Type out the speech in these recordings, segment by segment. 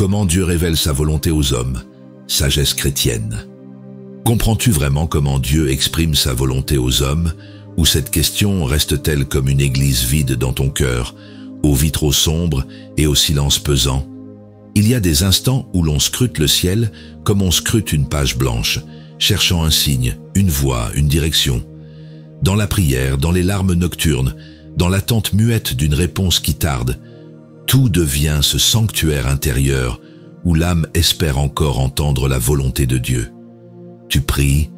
Comment Dieu révèle sa volonté aux hommes? Sagesse chrétienne. Comprends-tu vraiment comment Dieu exprime sa volonté aux hommes, ou cette question reste-t-elle comme une église vide dans ton cœur, aux vitraux sombres et au silence pesant? Il y a des instants où l'on scrute le ciel comme on scrute une page blanche, cherchant un signe, une voie, une direction. Dans la prière, dans les larmes nocturnes, dans l'attente muette d'une réponse qui tarde, tout devient ce sanctuaire intérieur où l'âme espère encore entendre la volonté de Dieu. Tu pries,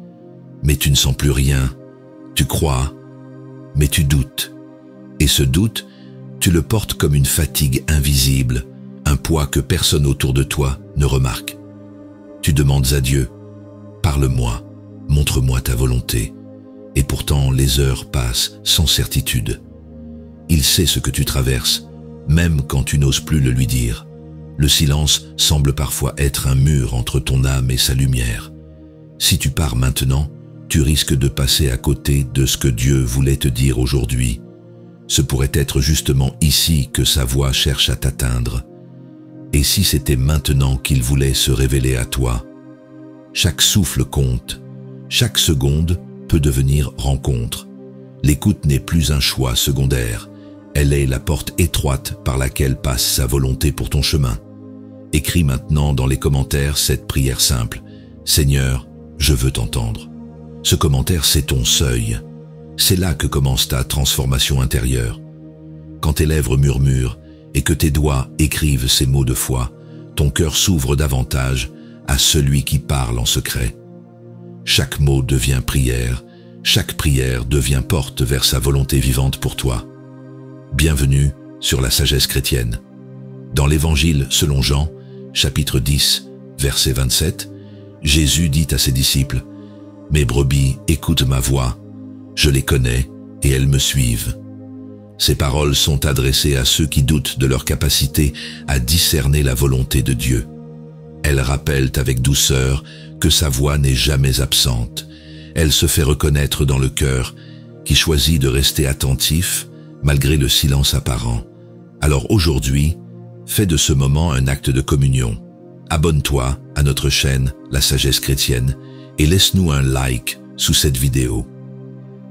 mais tu ne sens plus rien. Tu crois, mais tu doutes. Et ce doute, tu le portes comme une fatigue invisible, un poids que personne autour de toi ne remarque. Tu demandes à Dieu, parle-moi, montre-moi ta volonté. Et pourtant, les heures passent sans certitude. Il sait ce que tu traverses, même quand tu n'oses plus le lui dire. Le silence semble parfois être un mur entre ton âme et sa lumière. Si tu pars maintenant, tu risques de passer à côté de ce que Dieu voulait te dire aujourd'hui. Ce pourrait être justement ici que sa voix cherche à t'atteindre. Et si c'était maintenant qu'il voulait se révéler à toi? Chaque souffle compte, chaque seconde peut devenir rencontre. L'écoute n'est plus un choix secondaire, elle est la porte étroite par laquelle passe sa volonté pour ton chemin. Écris maintenant dans les commentaires cette prière simple. Seigneur, je veux t'entendre. Ce commentaire, c'est ton seuil. C'est là que commence ta transformation intérieure. Quand tes lèvres murmurent et que tes doigts écrivent ces mots de foi, ton cœur s'ouvre davantage à celui qui parle en secret. Chaque mot devient prière, chaque prière devient porte vers sa volonté vivante pour toi. Bienvenue sur la sagesse chrétienne. Dans l'Évangile selon Jean, chapitre 10, verset 27, Jésus dit à ses disciples, « Mes brebis écoutent ma voix, je les connais et elles me suivent. » Ces paroles sont adressées à ceux qui doutent de leur capacité à discerner la volonté de Dieu. Elles rappellent avec douceur que sa voix n'est jamais absente. Elle se fait reconnaître dans le cœur qui choisit de rester attentif malgré le silence apparent. Alors aujourd'hui, fais de ce moment un acte de communion. Abonne-toi à notre chaîne La Sagesse Chrétienne et laisse-nous un like sous cette vidéo.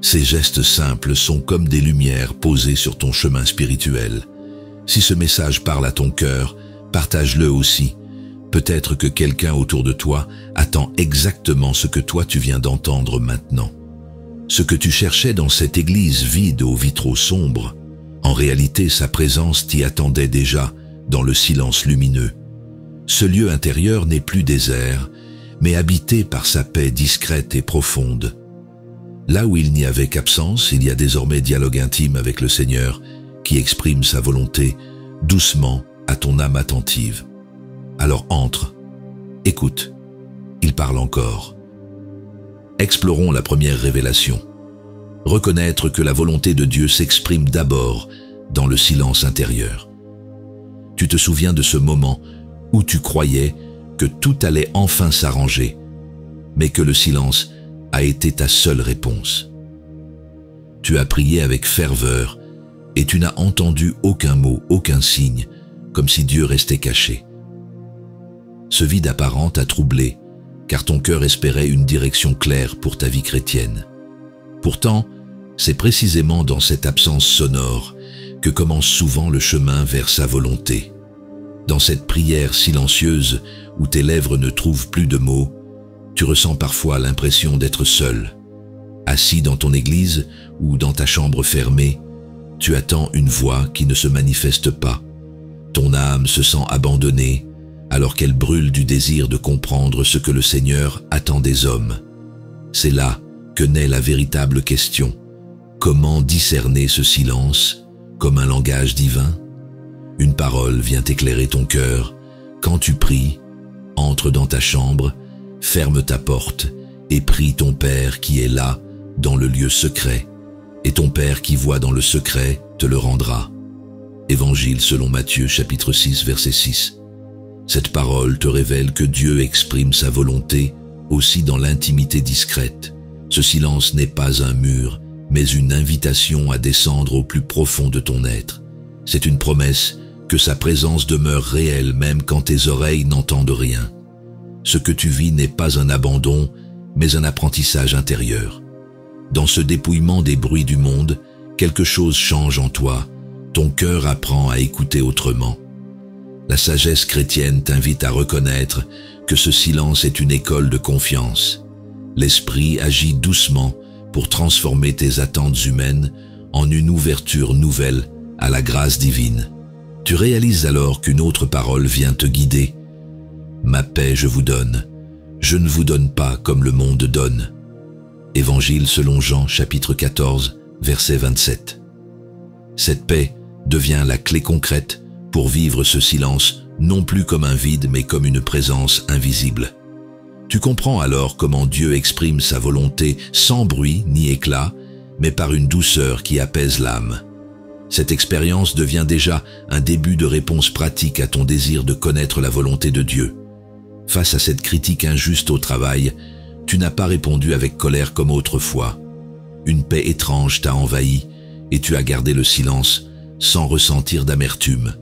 Ces gestes simples sont comme des lumières posées sur ton chemin spirituel. Si ce message parle à ton cœur, partage-le aussi. Peut-être que quelqu'un autour de toi attend exactement ce que toi tu viens d'entendre maintenant. Ce que tu cherchais dans cette église vide aux vitraux sombres, en réalité sa présence t'y attendait déjà dans le silence lumineux. Ce lieu intérieur n'est plus désert, mais habité par sa paix discrète et profonde. Là où il n'y avait qu'absence, il y a désormais dialogue intime avec le Seigneur qui exprime sa volonté doucement à ton âme attentive. Alors entre, écoute, il parle encore. Explorons la première révélation. Reconnaître que la volonté de Dieu s'exprime d'abord dans le silence intérieur. Tu te souviens de ce moment où tu croyais que tout allait enfin s'arranger, mais que le silence a été ta seule réponse. Tu as prié avec ferveur et tu n'as entendu aucun mot, aucun signe, comme si Dieu restait caché. Ce vide apparent t'a troublé, car ton cœur espérait une direction claire pour ta vie chrétienne. Pourtant, c'est précisément dans cette absence sonore que commence souvent le chemin vers sa volonté. Dans cette prière silencieuse où tes lèvres ne trouvent plus de mots, tu ressens parfois l'impression d'être seul. Assis dans ton église ou dans ta chambre fermée, tu attends une voix qui ne se manifeste pas. Ton âme se sent abandonnée alors qu'elle brûle du désir de comprendre ce que le Seigneur attend des hommes. C'est là que naît la véritable question. Comment discerner ce silence comme un langage divin? Une parole vient éclairer ton cœur. Quand tu pries, entre dans ta chambre, ferme ta porte et prie ton Père qui est là, dans le lieu secret. Et ton Père qui voit dans le secret te le rendra. Évangile selon Matthieu chapitre 6 verset 6. Cette parole te révèle que Dieu exprime sa volonté aussi dans l'intimité discrète. Ce silence n'est pas un mur, mais une invitation à descendre au plus profond de ton être. C'est une promesse que sa présence demeure réelle même quand tes oreilles n'entendent rien. Ce que tu vis n'est pas un abandon, mais un apprentissage intérieur. Dans ce dépouillement des bruits du monde, quelque chose change en toi. Ton cœur apprend à écouter autrement. La sagesse chrétienne t'invite à reconnaître que ce silence est une école de confiance. L'esprit agit doucement pour transformer tes attentes humaines en une ouverture nouvelle à la grâce divine. Tu réalises alors qu'une autre parole vient te guider. « Ma paix je vous donne, je ne vous donne pas comme le monde donne. » Évangile selon Jean, chapitre 14, verset 27. Cette paix devient la clé concrète pour vivre ce silence, non plus comme un vide, mais comme une présence invisible. Tu comprends alors comment Dieu exprime sa volonté sans bruit ni éclat, mais par une douceur qui apaise l'âme. Cette expérience devient déjà un début de réponse pratique à ton désir de connaître la volonté de Dieu. Face à cette critique injuste au travail, tu n'as pas répondu avec colère comme autrefois. Une paix étrange t'a envahi et tu as gardé le silence sans ressentir d'amertume.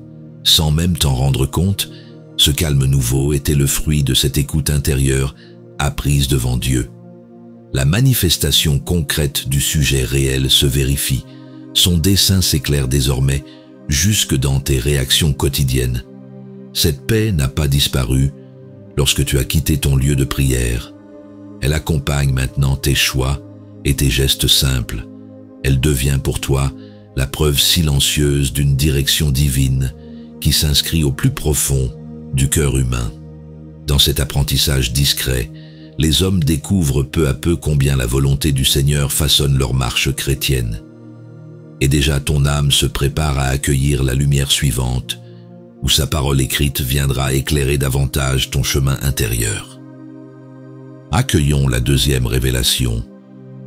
Sans même t'en rendre compte, ce calme nouveau était le fruit de cette écoute intérieure apprise devant Dieu. La manifestation concrète du sujet réel se vérifie. Son dessein s'éclaire désormais jusque dans tes réactions quotidiennes. Cette paix n'a pas disparu lorsque tu as quitté ton lieu de prière. Elle accompagne maintenant tes choix et tes gestes simples. Elle devient pour toi la preuve silencieuse d'une direction divine qui s'inscrit au plus profond du cœur humain. Dans cet apprentissage discret, les hommes découvrent peu à peu combien la volonté du Seigneur façonne leur marche chrétienne. Et déjà ton âme se prépare à accueillir la lumière suivante, où sa parole écrite viendra éclairer davantage ton chemin intérieur. Accueillons la deuxième révélation,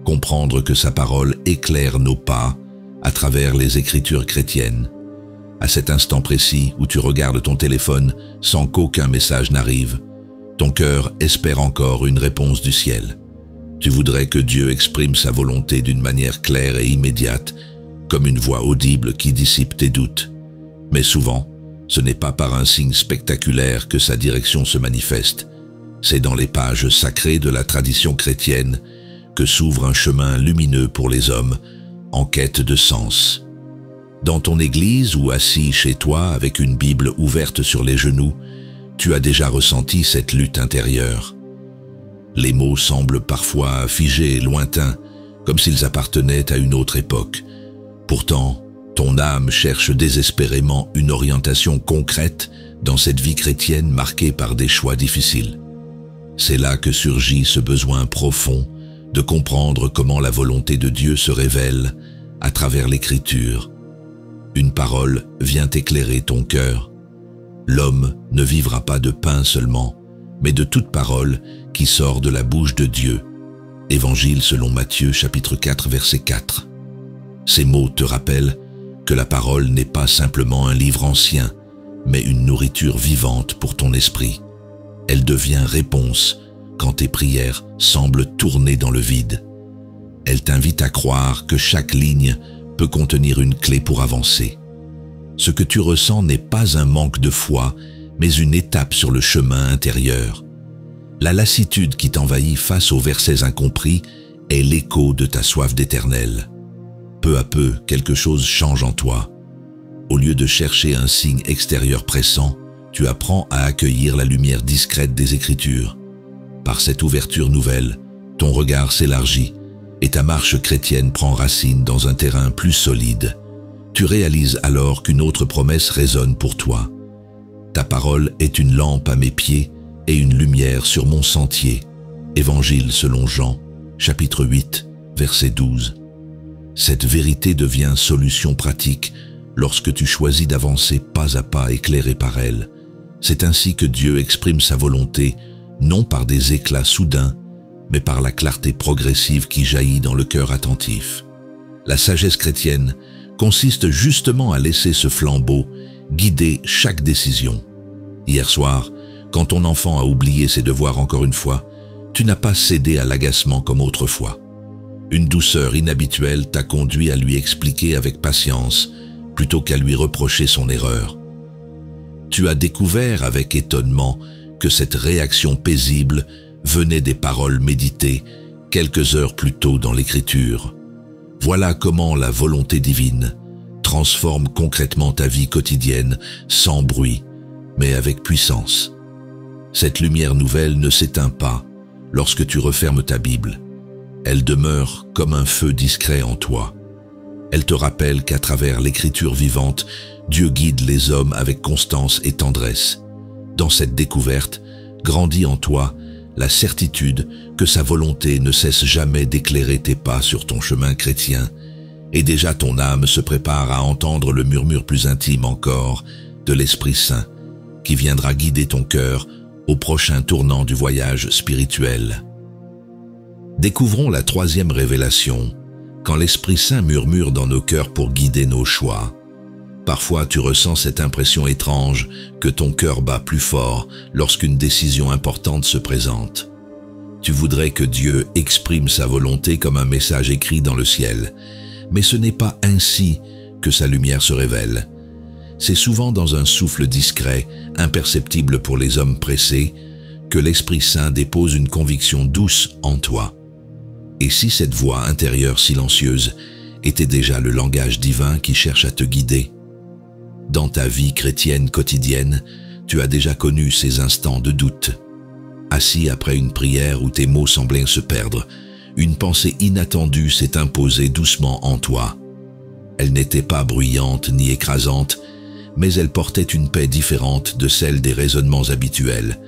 comprendre que sa parole éclaire nos pas à travers les Écritures chrétiennes. À cet instant précis où tu regardes ton téléphone sans qu'aucun message n'arrive, ton cœur espère encore une réponse du ciel. Tu voudrais que Dieu exprime sa volonté d'une manière claire et immédiate, comme une voix audible qui dissipe tes doutes. Mais souvent, ce n'est pas par un signe spectaculaire que sa direction se manifeste. C'est dans les pages sacrées de la tradition chrétienne que s'ouvre un chemin lumineux pour les hommes en quête de sens. Dans ton église ou assis chez toi avec une Bible ouverte sur les genoux, tu as déjà ressenti cette lutte intérieure. Les mots semblent parfois figés et lointains, comme s'ils appartenaient à une autre époque. Pourtant, ton âme cherche désespérément une orientation concrète dans cette vie chrétienne marquée par des choix difficiles. C'est là que surgit ce besoin profond de comprendre comment la volonté de Dieu se révèle à travers l'Écriture. Une parole vient éclairer ton cœur. L'homme ne vivra pas de pain seulement, mais de toute parole qui sort de la bouche de Dieu. Évangile selon Matthieu, chapitre 4, verset 4. Ces mots te rappellent que la parole n'est pas simplement un livre ancien, mais une nourriture vivante pour ton esprit. Elle devient réponse quand tes prières semblent tourner dans le vide. Elle t'invite à croire que chaque ligne peut contenir une clé pour avancer. Ce que tu ressens n'est pas un manque de foi, mais une étape sur le chemin intérieur. La lassitude qui t'envahit face aux versets incompris est l'écho de ta soif d'éternel. Peu à peu, quelque chose change en toi. Au lieu de chercher un signe extérieur pressant, tu apprends à accueillir la lumière discrète des Écritures. Par cette ouverture nouvelle, ton regard s'élargit et ta marche chrétienne prend racine dans un terrain plus solide. Tu réalises alors qu'une autre promesse résonne pour toi. Ta parole est une lampe à mes pieds et une lumière sur mon sentier. Évangile selon Jean, chapitre 8, verset 12. Cette vérité devient solution pratique lorsque tu choisis d'avancer pas à pas éclairé par elle. C'est ainsi que Dieu exprime sa volonté, non par des éclats soudains, mais par la clarté progressive qui jaillit dans le cœur attentif. La sagesse chrétienne consiste justement à laisser ce flambeau guider chaque décision. Hier soir, quand ton enfant a oublié ses devoirs encore une fois, tu n'as pas cédé à l'agacement comme autrefois. Une douceur inhabituelle t'a conduit à lui expliquer avec patience, plutôt qu'à lui reprocher son erreur. tu as découvert avec étonnement que cette réaction paisible venait des paroles méditées quelques heures plus tôt dans l'Écriture. Voilà comment la volonté divine transforme concrètement ta vie quotidienne sans bruit, mais avec puissance. Cette lumière nouvelle ne s'éteint pas lorsque tu refermes ta Bible. Elle demeure comme un feu discret en toi. Elle te rappelle qu'à travers l'écriture vivante, Dieu guide les hommes avec constance et tendresse. Dans cette découverte, grandit en toi la certitude que sa volonté ne cesse jamais d'éclairer tes pas sur ton chemin chrétien, et déjà ton âme se prépare à entendre le murmure plus intime encore de l'Esprit Saint, qui viendra guider ton cœur au prochain tournant du voyage spirituel. Découvrons la troisième révélation, quand l'Esprit Saint murmure dans nos cœurs pour guider nos choix. Parfois tu ressens cette impression étrange que ton cœur bat plus fort lorsqu'une décision importante se présente. Tu voudrais que Dieu exprime sa volonté comme un message écrit dans le ciel, mais ce n'est pas ainsi que sa lumière se révèle. C'est souvent dans un souffle discret, imperceptible pour les hommes pressés, que l'Esprit Saint dépose une conviction douce en toi. Et si cette voix intérieure silencieuse était déjà le langage divin qui cherche à te guider? Dans ta vie chrétienne quotidienne, tu as déjà connu ces instants de doute. Assis après une prière où tes mots semblaient se perdre, une pensée inattendue s'est imposée doucement en toi. Elle n'était pas bruyante ni écrasante, mais elle portait une paix différente de celle des raisonnements habituels.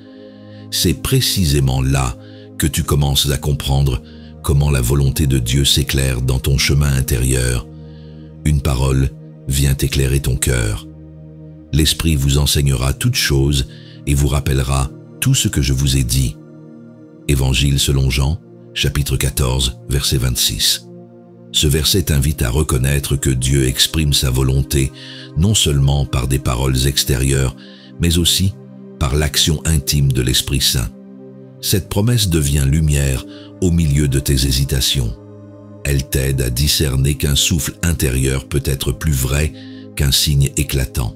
C'est précisément là que tu commences à comprendre comment la volonté de Dieu s'éclaire dans ton chemin intérieur. Une parole vient éclairer ton cœur. L'Esprit vous enseignera toutes choses et vous rappellera tout ce que je vous ai dit. Évangile selon Jean, chapitre 14, verset 26. Ce verset t'invite à reconnaître que Dieu exprime sa volonté non seulement par des paroles extérieures, mais aussi par l'action intime de l'Esprit Saint. Cette promesse devient lumière au milieu de tes hésitations. Elle t'aide à discerner qu'un souffle intérieur peut être plus vrai qu'un signe éclatant.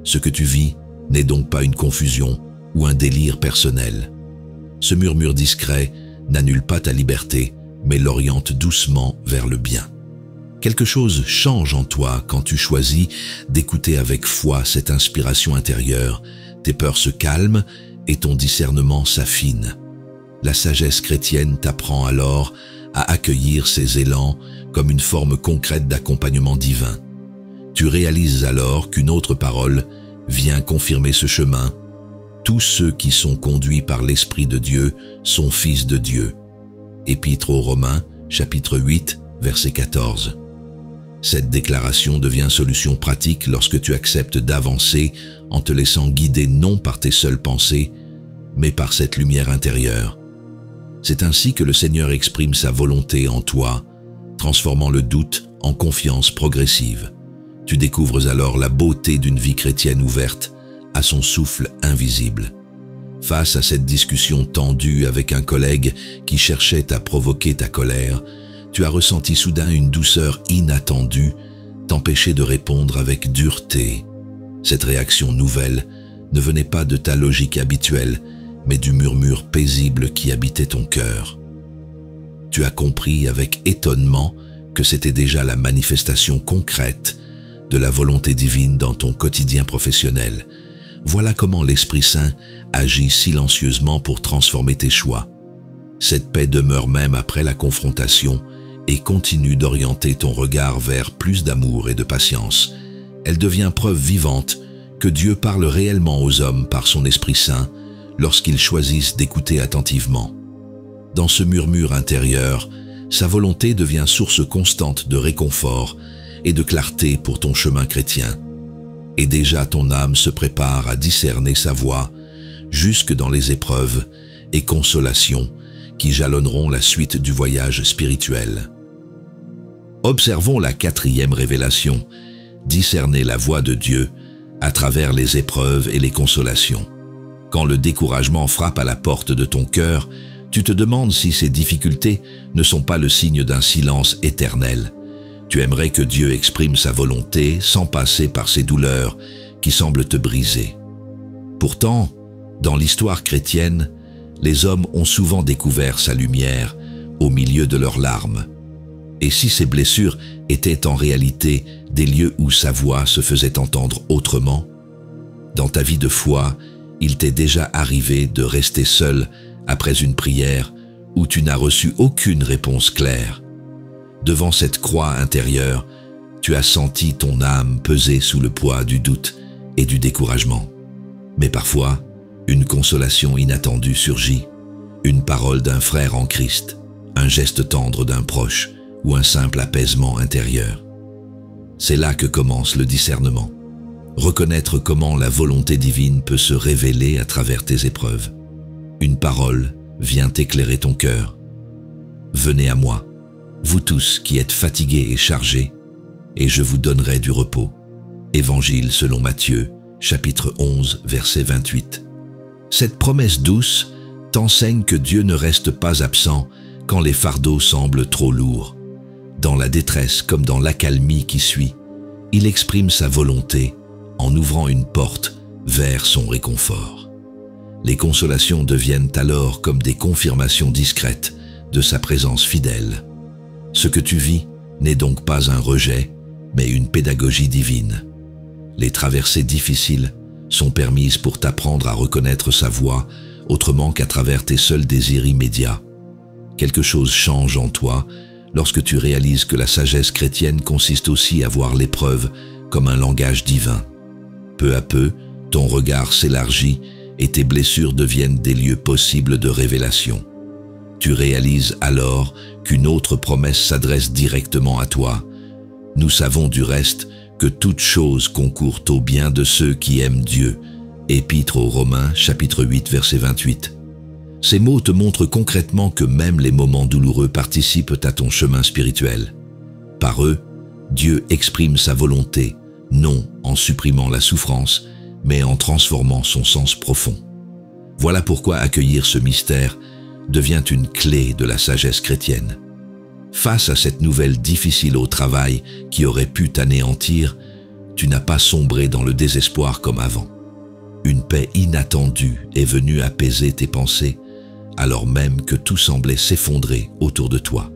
Ce que tu vis n'est donc pas une confusion ou un délire personnel. Ce murmure discret n'annule pas ta liberté, mais l'oriente doucement vers le bien. Quelque chose change en toi quand tu choisis d'écouter avec foi cette inspiration intérieure. Tes peurs se calment et ton discernement s'affine. La sagesse chrétienne t'apprend alors à accueillir ces élans comme une forme concrète d'accompagnement divin. Tu réalises alors qu'une autre parole vient confirmer ce chemin. Tous ceux qui sont conduits par l'Esprit de Dieu sont fils de Dieu. Épître aux Romains, chapitre 8, verset 14. Cette déclaration devient solution pratique lorsque tu acceptes d'avancer en te laissant guider non par tes seules pensées, mais par cette lumière intérieure. C'est ainsi que le Seigneur exprime sa volonté en toi, transformant le doute en confiance progressive. Tu découvres alors la beauté d'une vie chrétienne ouverte à son souffle invisible. Face à cette discussion tendue avec un collègue qui cherchait à provoquer ta colère, tu as ressenti soudain une douceur inattendue t'empêcher de répondre avec dureté. Cette réaction nouvelle ne venait pas de ta logique habituelle, mais du murmure paisible qui habitait ton cœur. Tu as compris avec étonnement que c'était déjà la manifestation concrète de la volonté divine dans ton quotidien professionnel. Voilà comment l'Esprit Saint agit silencieusement pour transformer tes choix. Cette paix demeure même après la confrontation et continue d'orienter ton regard vers plus d'amour et de patience. Elle devient preuve vivante que Dieu parle réellement aux hommes par son Esprit Saint lorsqu'ils choisissent d'écouter attentivement. Dans ce murmure intérieur, sa volonté devient source constante de réconfort et de clarté pour ton chemin chrétien. Et déjà ton âme se prépare à discerner sa voie jusque dans les épreuves et consolations qui jalonneront la suite du voyage spirituel. Observons la quatrième révélation, discerner la voix de Dieu à travers les épreuves et les consolations. Quand le découragement frappe à la porte de ton cœur, tu te demandes si ces difficultés ne sont pas le signe d'un silence éternel. Tu aimerais que Dieu exprime sa volonté sans passer par ces douleurs qui semble te briser. Pourtant, dans l'histoire chrétienne, les hommes ont souvent découvert sa lumière au milieu de leurs larmes. Et si ces blessures étaient en réalité des lieux où sa voix se faisait entendre autrement, dans ta vie de foi, il t'est déjà arrivé de rester seul après une prière où tu n'as reçu aucune réponse claire. Devant cette croix intérieure, tu as senti ton âme peser sous le poids du doute et du découragement. Mais parfois, une consolation inattendue surgit, une parole d'un frère en Christ, un geste tendre d'un proche ou un simple apaisement intérieur. C'est là que commence le discernement. Reconnaître comment la volonté divine peut se révéler à travers tes épreuves. Une parole vient éclairer ton cœur. Venez à moi, vous tous qui êtes fatigués et chargés, et je vous donnerai du repos. Évangile selon Matthieu, chapitre 11, verset 28. Cette promesse douce t'enseigne que Dieu ne reste pas absent quand les fardeaux semblent trop lourds. Dans la détresse comme dans l'accalmie qui suit, il exprime sa volonté en ouvrant une porte vers son réconfort. Les consolations deviennent alors comme des confirmations discrètes de sa présence fidèle. Ce que tu vis n'est donc pas un rejet, mais une pédagogie divine. Les traversées difficiles sont permises pour t'apprendre à reconnaître sa voix autrement qu'à travers tes seuls désirs immédiats. Quelque chose change en toi lorsque tu réalises que la sagesse chrétienne consiste aussi à voir l'épreuve comme un langage divin. Peu à peu, ton regard s'élargit et tes blessures deviennent des lieux possibles de révélation. Tu réalises alors qu'une autre promesse s'adresse directement à toi. Nous savons du reste que toute chose concourt au bien de ceux qui aiment Dieu. Épître aux Romains, chapitre 8, verset 28. Ces mots te montrent concrètement que même les moments douloureux participent à ton chemin spirituel. Par eux, Dieu exprime sa volonté, non en supprimant la souffrance, mais en transformant son sens profond. Voilà pourquoi accueillir ce mystère devient une clé de la sagesse chrétienne. Face à cette nouvelle difficile au travail qui aurait pu t'anéantir, tu n'as pas sombré dans le désespoir comme avant. Une paix inattendue est venue apaiser tes pensées, alors même que tout semblait s'effondrer autour de toi.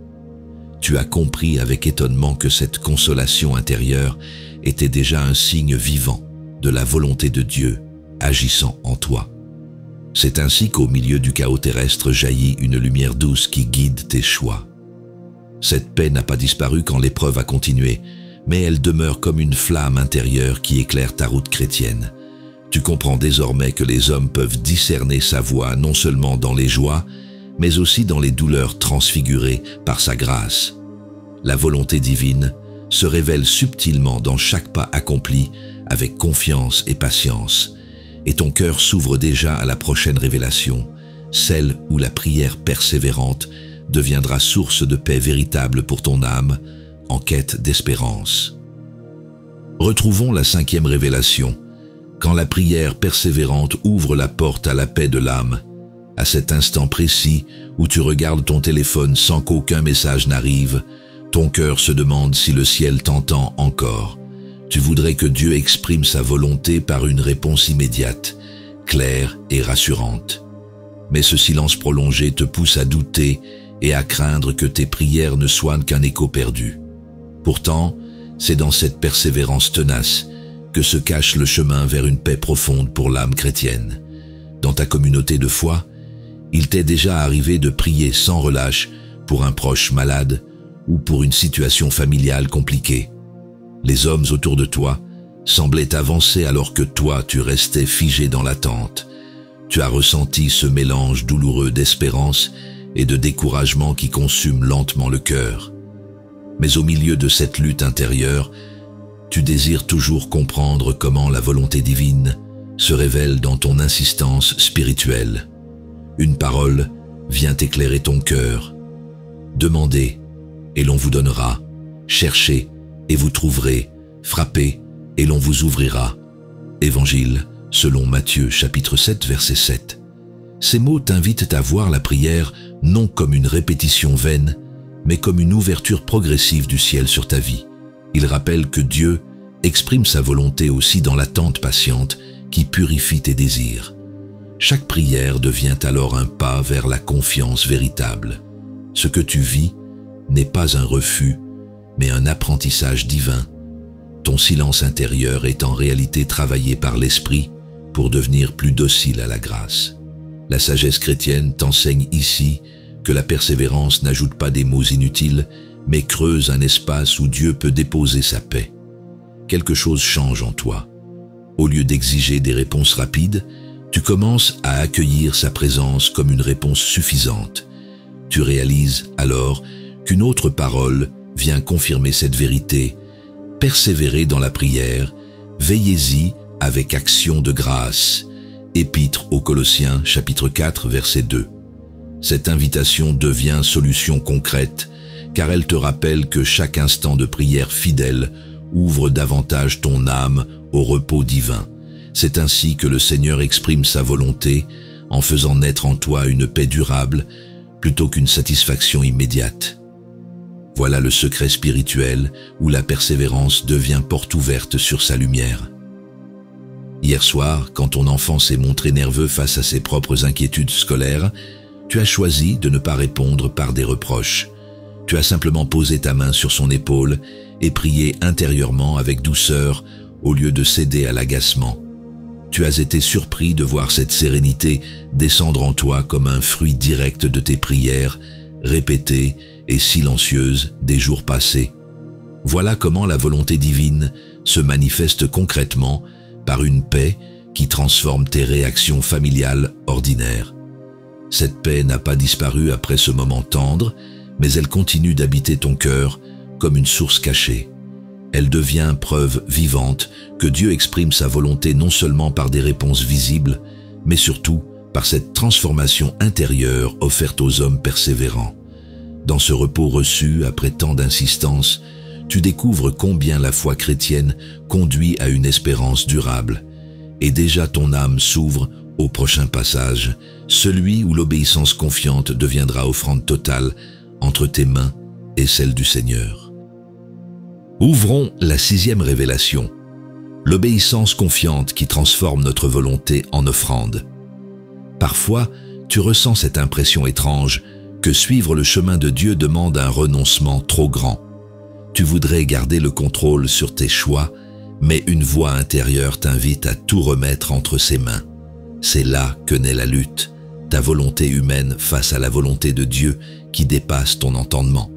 Tu as compris avec étonnement que cette consolation intérieure était déjà un signe vivant de la volonté de Dieu agissant en toi. C'est ainsi qu'au milieu du chaos terrestre jaillit une lumière douce qui guide tes choix. Cette paix n'a pas disparu quand l'épreuve a continué, mais elle demeure comme une flamme intérieure qui éclaire ta route chrétienne. Tu comprends désormais que les hommes peuvent discerner sa voix non seulement dans les joies, mais aussi dans les douleurs transfigurées par sa grâce. La volonté divine se révèle subtilement dans chaque pas accompli avec confiance et patience, et ton cœur s'ouvre déjà à la prochaine révélation, celle où la prière persévérante deviendra source de paix véritable pour ton âme, en quête d'espérance. Retrouvons la 5e révélation, quand la prière persévérante ouvre la porte à la paix de l'âme, à cet instant précis où tu regardes ton téléphone sans qu'aucun message n'arrive, ton cœur se demande si le ciel t'entend encore. Tu voudrais que Dieu exprime sa volonté par une réponse immédiate, claire et rassurante. Mais ce silence prolongé te pousse à douter et à craindre que tes prières ne soient qu'un écho perdu. Pourtant, c'est dans cette persévérance tenace que se cache le chemin vers une paix profonde pour l'âme chrétienne. Dans ta communauté de foi, il t'est déjà arrivé de prier sans relâche pour un proche malade ou pour une situation familiale compliquée. Les hommes autour de toi semblaient avancer alors que toi tu restais figé dans l'attente. Tu as ressenti ce mélange douloureux d'espérance et de découragement qui consume lentement le cœur. Mais au milieu de cette lutte intérieure, tu désires toujours comprendre comment la volonté divine se révèle dans ton insistance spirituelle. Une parole vient éclairer ton cœur. Demandez, et l'on vous donnera. Cherchez, et vous trouverez. Frappez, et l'on vous ouvrira. Évangile selon Matthieu chapitre 7 verset 7. Ces mots t'invitent à voir la prière non comme une répétition vaine, mais comme une ouverture progressive du ciel sur ta vie. Ils rappellent que Dieu exprime sa volonté aussi dans l'attente patiente qui purifie tes désirs. Chaque prière devient alors un pas vers la confiance véritable. Ce que tu vis n'est pas un refus, mais un apprentissage divin. Ton silence intérieur est en réalité travaillé par l'Esprit pour devenir plus docile à la grâce. La sagesse chrétienne t'enseigne ici que la persévérance n'ajoute pas des mots inutiles, mais creuse un espace où Dieu peut déposer sa paix. Quelque chose change en toi. Au lieu d'exiger des réponses rapides, tu commences à accueillir sa présence comme une réponse suffisante. Tu réalises alors qu'une autre parole vient confirmer cette vérité. Persévérez dans la prière, veillez-y avec action de grâce. Épître aux Colossiens, chapitre 4, verset 2. Cette invitation devient solution concrète, car elle te rappelle que chaque instant de prière fidèle ouvre davantage ton âme au repos divin. C'est ainsi que le Seigneur exprime sa volonté en faisant naître en toi une paix durable plutôt qu'une satisfaction immédiate. Voilà le secret spirituel où la persévérance devient porte ouverte sur sa lumière. Hier soir, quand ton enfant s'est montré nerveux face à ses propres inquiétudes scolaires, tu as choisi de ne pas répondre par des reproches. Tu as simplement posé ta main sur son épaule et prié intérieurement avec douceur au lieu de céder à l'agacement. Tu as été surpris de voir cette sérénité descendre en toi comme un fruit direct de tes prières, répétées et silencieuses des jours passés. Voilà comment la volonté divine se manifeste concrètement par une paix qui transforme tes réactions familiales ordinaires. Cette paix n'a pas disparu après ce moment tendre, mais elle continue d'habiter ton cœur comme une source cachée. Elle devient preuve vivante que Dieu exprime sa volonté non seulement par des réponses visibles, mais surtout par cette transformation intérieure offerte aux hommes persévérants. Dans ce repos reçu après tant d'insistance, tu découvres combien la foi chrétienne conduit à une espérance durable. Et déjà ton âme s'ouvre au prochain passage, celui où l'obéissance confiante deviendra offrande totale entre tes mains et celle du Seigneur. Ouvrons la 6e révélation, l'obéissance confiante qui transforme notre volonté en offrande. Parfois, tu ressens cette impression étrange que suivre le chemin de Dieu demande un renoncement trop grand. Tu voudrais garder le contrôle sur tes choix, mais une voix intérieure t'invite à tout remettre entre ses mains. C'est là que naît la lutte, ta volonté humaine face à la volonté de Dieu qui dépasse ton entendement.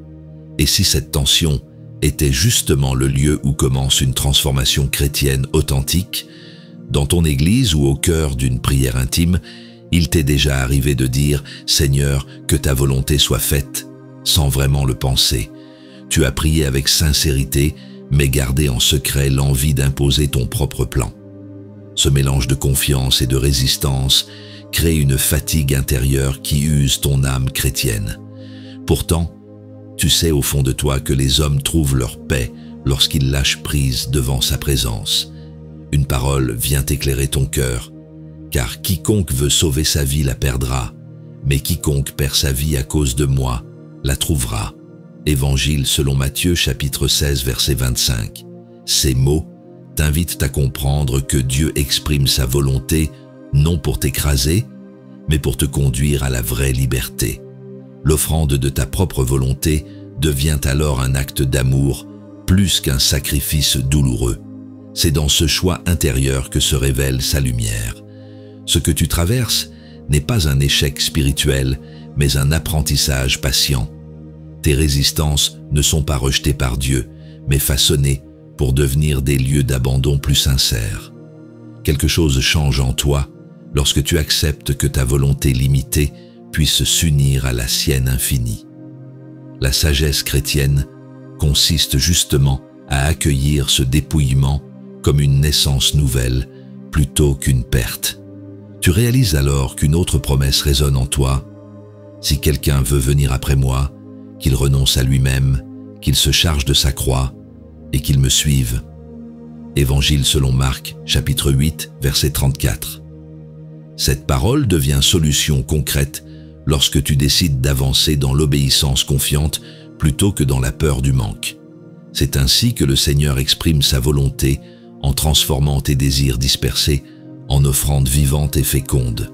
Et si cette tension était justement le lieu où commence une transformation chrétienne authentique, dans ton église ou au cœur d'une prière intime, il t'est déjà arrivé de dire « Seigneur, que ta volonté soit faite » sans vraiment le penser. Tu as prié avec sincérité, mais gardé en secret l'envie d'imposer ton propre plan. Ce mélange de confiance et de résistance crée une fatigue intérieure qui use ton âme chrétienne. Pourtant, tu sais au fond de toi que les hommes trouvent leur paix lorsqu'ils lâchent prise devant sa présence. Une parole vient éclairer ton cœur, car quiconque veut sauver sa vie la perdra, mais quiconque perd sa vie à cause de moi la trouvera. Évangile selon Matthieu chapitre 16 verset 25. Ces mots t'invitent à comprendre que Dieu exprime sa volonté non pour t'écraser, mais pour te conduire à la vraie liberté. L'offrande de ta propre volonté devient alors un acte d'amour plus qu'un sacrifice douloureux. C'est dans ce choix intérieur que se révèle sa lumière. Ce que tu traverses n'est pas un échec spirituel, mais un apprentissage patient. Tes résistances ne sont pas rejetées par Dieu, mais façonnées pour devenir des lieux d'abandon plus sincères. Quelque chose change en toi lorsque tu acceptes que ta volonté limitée puisse s'unir à la sienne infinie. La sagesse chrétienne consiste justement à accueillir ce dépouillement comme une naissance nouvelle plutôt qu'une perte. Tu réalises alors qu'une autre promesse résonne en toi. Si quelqu'un veut venir après moi, qu'il renonce à lui-même, qu'il se charge de sa croix et qu'il me suive. Évangile selon Marc, chapitre 8, verset 34. Cette parole devient solution concrète lorsque tu décides d'avancer dans l'obéissance confiante plutôt que dans la peur du manque. C'est ainsi que le Seigneur exprime sa volonté en transformant tes désirs dispersés en offrandes vivantes et fécondes.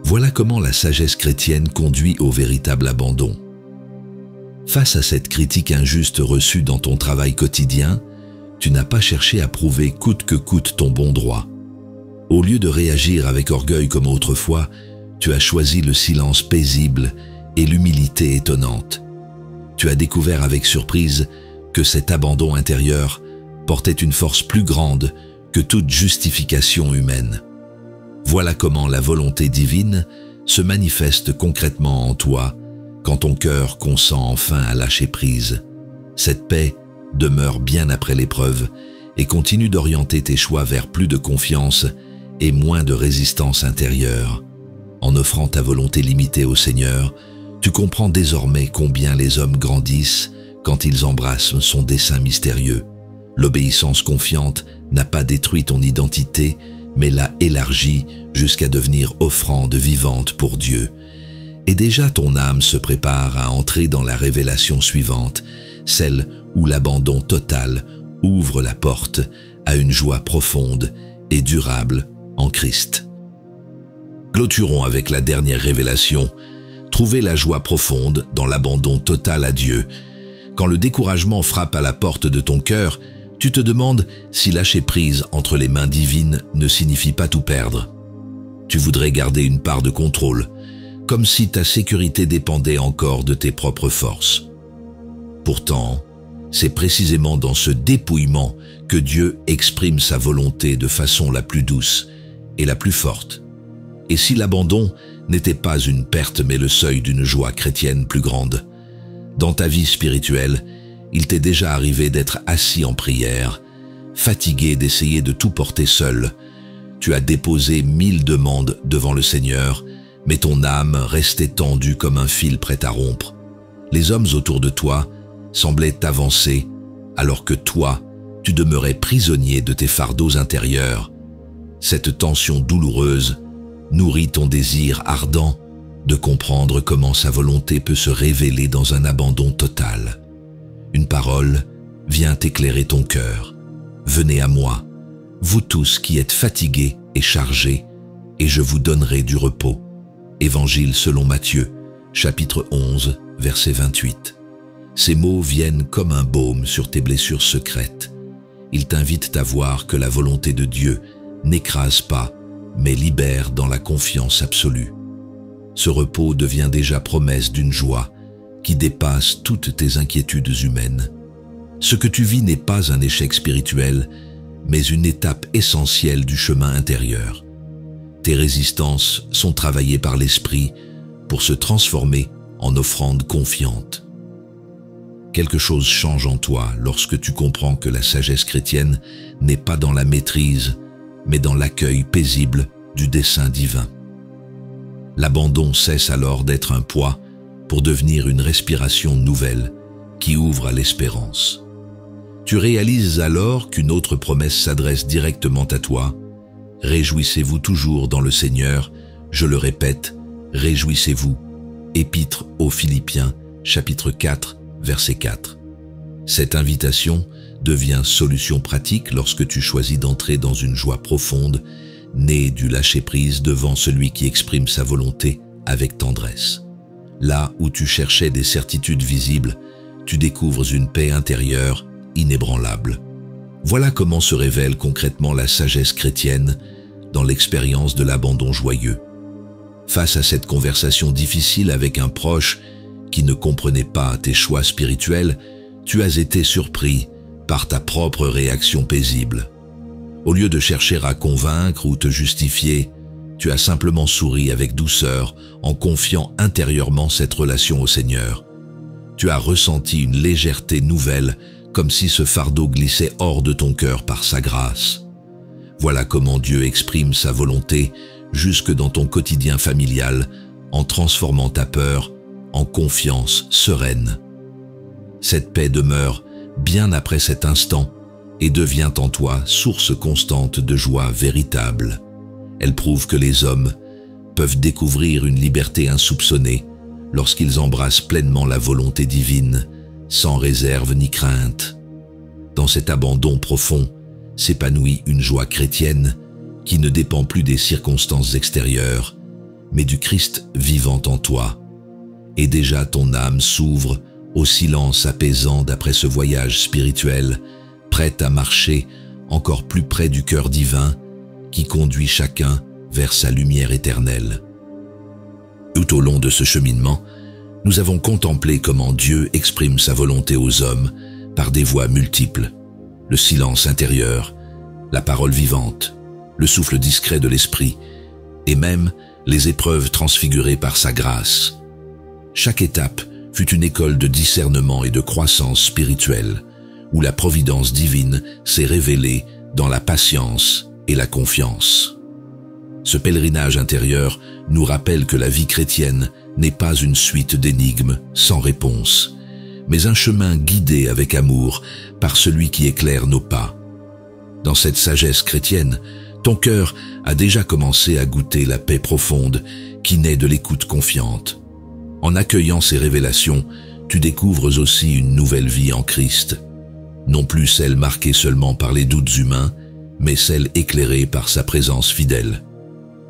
Voilà comment la sagesse chrétienne conduit au véritable abandon. Face à cette critique injuste reçue dans ton travail quotidien, tu n'as pas cherché à prouver coûte que coûte ton bon droit. Au lieu de réagir avec orgueil comme autrefois, tu as choisi le silence paisible et l'humilité étonnante. Tu as découvert avec surprise que cet abandon intérieur portait une force plus grande que toute justification humaine. Voilà comment la volonté divine se manifeste concrètement en toi quand ton cœur consent enfin à lâcher prise. Cette paix demeure bien après l'épreuve et continue d'orienter tes choix vers plus de confiance et moins de résistance intérieure. En offrant ta volonté limitée au Seigneur, tu comprends désormais combien les hommes grandissent quand ils embrassent son dessein mystérieux. L'obéissance confiante n'a pas détruit ton identité, mais l'a élargie jusqu'à devenir offrande vivante pour Dieu. Et déjà ton âme se prépare à entrer dans la révélation suivante, celle où l'abandon total ouvre la porte à une joie profonde et durable en Christ. Clôturons avec la dernière révélation. Trouver la joie profonde dans l'abandon total à Dieu. Quand le découragement frappe à la porte de ton cœur, tu te demandes si lâcher prise entre les mains divines ne signifie pas tout perdre. Tu voudrais garder une part de contrôle, comme si ta sécurité dépendait encore de tes propres forces. Pourtant, c'est précisément dans ce dépouillement que Dieu exprime sa volonté de façon la plus douce et la plus forte. Et si l'abandon n'était pas une perte mais le seuil d'une joie chrétienne plus grande, dans ta vie spirituelle, il t'est déjà arrivé d'être assis en prière, fatigué d'essayer de tout porter seul. Tu as déposé 1000 demandes devant le Seigneur, mais ton âme restait tendue comme un fil prêt à rompre. Les hommes autour de toi semblaient avancer, alors que toi, tu demeurais prisonnier de tes fardeaux intérieurs. Cette tension douloureuse nourrit ton désir ardent de comprendre comment sa volonté peut se révéler dans un abandon total. Une parole vient éclairer ton cœur. Venez à moi, vous tous qui êtes fatigués et chargés, et je vous donnerai du repos. Évangile selon Matthieu, chapitre 11, verset 28. Ces mots viennent comme un baume sur tes blessures secrètes. Ils t'invitent à voir que la volonté de Dieu n'écrase pas, mais libère dans la confiance absolue. Ce repos devient déjà promesse d'une joie qui dépasse toutes tes inquiétudes humaines. Ce que tu vis n'est pas un échec spirituel, mais une étape essentielle du chemin intérieur. Tes résistances sont travaillées par l'Esprit pour se transformer en offrande confiante. Quelque chose change en toi lorsque tu comprends que la sagesse chrétienne n'est pas dans la maîtrise, mais dans l'accueil paisible du dessein divin. L'abandon cesse alors d'être un poids pour devenir une respiration nouvelle qui ouvre à l'espérance. Tu réalises alors qu'une autre promesse s'adresse directement à toi. Réjouissez-vous toujours dans le Seigneur, je le répète, réjouissez-vous. Épître aux Philippiens, chapitre 4, verset 4. Cette invitation devient solution pratique lorsque tu choisis d'entrer dans une joie profonde, née du lâcher-prise devant celui qui exprime sa volonté avec tendresse. Là où tu cherchais des certitudes visibles, tu découvres une paix intérieure inébranlable. Voilà comment se révèle concrètement la sagesse chrétienne dans l'expérience de l'abandon joyeux. Face à cette conversation difficile avec un proche qui ne comprenait pas tes choix spirituels, tu as été surpris par ta propre réaction paisible. Au lieu de chercher à convaincre ou te justifier, tu as simplement souri avec douceur en confiant intérieurement cette relation au Seigneur. Tu as ressenti une légèreté nouvelle, comme si ce fardeau glissait hors de ton cœur par sa grâce. Voilà comment Dieu exprime sa volonté jusque dans ton quotidien familial, en transformant ta peur en confiance sereine. Cette paix demeure bien après cet instant et devient en toi source constante de joie véritable. Elle prouve que les hommes peuvent découvrir une liberté insoupçonnée lorsqu'ils embrassent pleinement la volonté divine, sans réserve ni crainte. Dans cet abandon profond s'épanouit une joie chrétienne qui ne dépend plus des circonstances extérieures, mais du Christ vivant en toi. Et déjà ton âme s'ouvre au silence apaisant d'après ce voyage spirituel, prête à marcher encore plus près du cœur divin qui conduit chacun vers sa lumière éternelle. Tout au long de ce cheminement, nous avons contemplé comment Dieu exprime sa volonté aux hommes par des voies multiples. Le silence intérieur, la parole vivante, le souffle discret de l'esprit, et même les épreuves transfigurées par sa grâce. Chaque étape fut une école de discernement et de croissance spirituelle, où la providence divine s'est révélée dans la patience et la confiance. Ce pèlerinage intérieur nous rappelle que la vie chrétienne n'est pas une suite d'énigmes sans réponse, mais un chemin guidé avec amour par celui qui éclaire nos pas. Dans cette sagesse chrétienne, ton cœur a déjà commencé à goûter la paix profonde qui naît de l'écoute confiante. En accueillant ces révélations, tu découvres aussi une nouvelle vie en Christ, non plus celle marquée seulement par les doutes humains, mais celle éclairée par sa présence fidèle.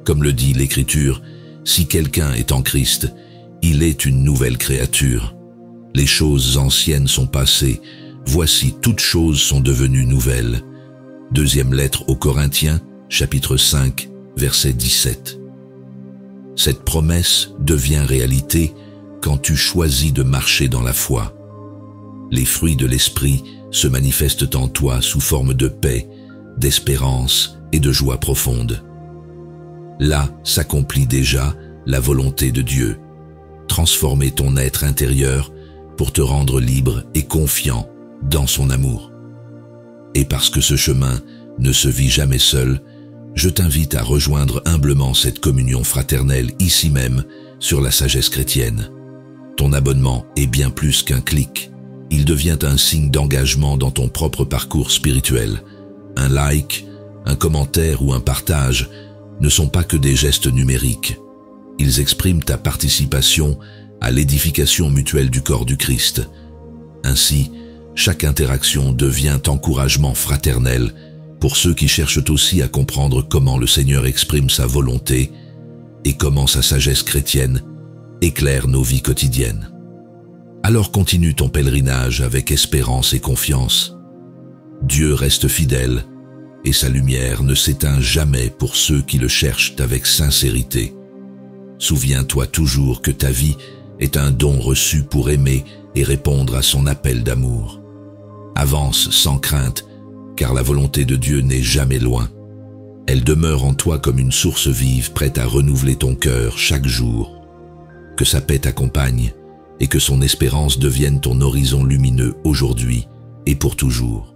Comme le dit l'Écriture, si quelqu'un est en Christ, il est une nouvelle créature. Les choses anciennes sont passées, voici toutes choses sont devenues nouvelles. Deuxième lettre aux Corinthiens, chapitre 5, verset 17. Cette promesse devient réalité quand tu choisis de marcher dans la foi. Les fruits de l'esprit se manifestent en toi sous forme de paix, d'espérance et de joie profonde. Là s'accomplit déjà la volonté de Dieu. Transformer ton être intérieur pour te rendre libre et confiant dans son amour. Et parce que ce chemin ne se vit jamais seul, je t'invite à rejoindre humblement cette communion fraternelle ici même sur la sagesse chrétienne. Ton abonnement est bien plus qu'un clic. Il devient un signe d'engagement dans ton propre parcours spirituel. Un like, un commentaire ou un partage ne sont pas que des gestes numériques. Ils expriment ta participation à l'édification mutuelle du corps du Christ. Ainsi, chaque interaction devient encouragement fraternel pour ceux qui cherchent aussi à comprendre comment le Seigneur exprime sa volonté et comment sa sagesse chrétienne éclaire nos vies quotidiennes. Alors continue ton pèlerinage avec espérance et confiance. Dieu reste fidèle et sa lumière ne s'éteint jamais pour ceux qui le cherchent avec sincérité. Souviens-toi toujours que ta vie est un don reçu pour aimer et répondre à son appel d'amour. Avance sans crainte, car la volonté de Dieu n'est jamais loin. Elle demeure en toi comme une source vive prête à renouveler ton cœur chaque jour. Que sa paix t'accompagne et que son espérance devienne ton horizon lumineux aujourd'hui et pour toujours.